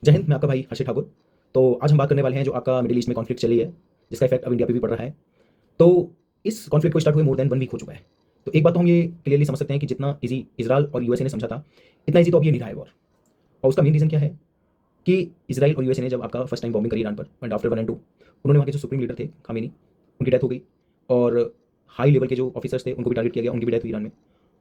जय हिंद, मैं आपका भाई हर्षित ठाकुर। तो आज हम बात करने वाले हैं जो आपका मिडिल ईस्ट में कॉन्फ्लिक्ट चली है, जिसका इफेक्ट अब इंडिया पे भी पड़ रहा है। तो इस कॉन्फ्लिक्ट को स्टार्ट हुए मोर देन 1 वीक हो चुका है। तो एक बात तो हम ये क्लियरली समझ सकते हैं कि जितना ईज़ी इज़राइल और यूएसए ने समझा था, इतना ईज़ी तो अब ये नहीं रहा है वॉर। और उसका मेन रीज़न क्या है कि इज़राइल और यूएसए ने जब आपका फर्स्ट टाइम बॉम्बिंग करी ईरान पर एंड आफ्टर 1 एंड 2, उन्होंने वहाँ के जो सुप्रीम लीडर थे खामेनी, उनकी डेथ हो गई। और हाई लेवल के जो ऑफिसर्स थे उनको भी टारगेट किया गया, उनकी भी डेथ हुई ईरान में।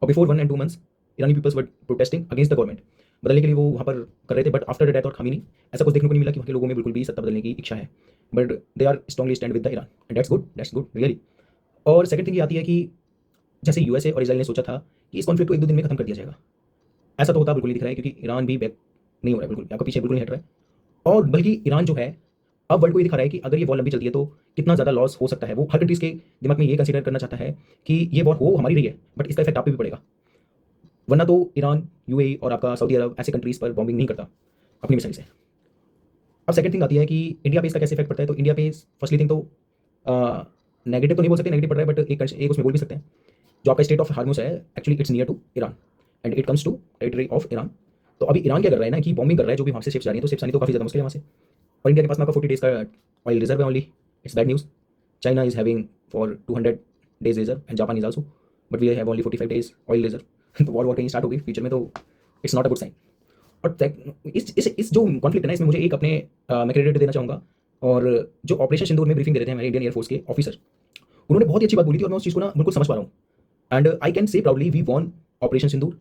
और बिफोर 1 एंड 2 मंथ्स ईरानी peoples were protesting against the government. बदलने के लिए वो वहाँ पर कर रहे थे, बट आफ्टर द डेथ और खामेनी ऐसा कुछ देखने को नहीं मिला कि वहाँ के लोगों में बिल्कुल भी सत्ता बदलने की इच्छा है। But they are strongly stand with the Iran and that's good really. और सेकंड थिंग ये आती है कि जैसे यूएसए और इजराइल ने सोचा था कि इस कॉन्फ्लिक्ट को 1-2 दिन में खत्म कर दिया जाएगा, ऐसा तो होता बिल्कुल नहीं दिख रहा है, क्योंकि ईरान भी बैक नहीं हो रहा है, बिल्कुल आपका पीछे बिल्कुल नहीं हट रहा है। और बल्कि ईरान जो है अब वर्ल्ड को ये दिखा रहा है कि अगर ये वॉर लंबी चलती है तो कितना ज़्यादा लॉस हो सकता है। वो हर कंट्रीज़ के दिमाग में ये कंसीडर करना चाहता है कि ये वॉर हो हमारी रही है, बट इसका इफेक्ट आप पे भी पड़ेगा। वरना तो ईरान, यूएई और आपका सऊदी अरब ऐसे कंट्रीज़ पर बॉम्बिंग नहीं करता अपनी मिसाइल से। अब सेकंड थिंग आती है कि इंडिया पे इसका कैसे इफेक्ट पड़ता है। तो इंडिया पे फर्स्टली थिंग तो नेगेटिव तो नहीं बोल सकते, नेगेटिव पड़ रहा है, बट एक उसमें बोल भी सकते हैं। जो आपका स्टेट ऑफ हार्मोस है, actually it's near to Iran and it comes to territory of Iran. तो अभी ईरान क्या कर रहा है ना कि बॉम्बिंग कर रहा है, जो भी वहाँ से शिप्स जा रही हैं, तो शिप्स आनी तो काफ़ी ज़्यादा मुश्किल है वहाँ से। और इंडिया के पास में आपका 40 डेज़ का ऑयल रिजर्व है only. It's bad news. China is having for 200 days reserve and Japan is also, but we have only 45 days oil reserve. तो वॉर कहीं स्टार्ट होगी फ्यूचर में, तो it's not a good sign. और इस जो conflict है ना, इसमें मुझे एक अपने मैं क्रेडिट देना चाहूँगा। और जो ऑपरेशन सिंदूर में ब्रीफिंग दे रहे थे हमारे इंडियन एयरफोर्स के ऑफिसर, उन्होंने बहुत ही अच्छी बात बोली थी और मैं उस चीज़ को ना बिल्कुल समझ पा रहा हूँ। And I can say proudly we won operation Sindoor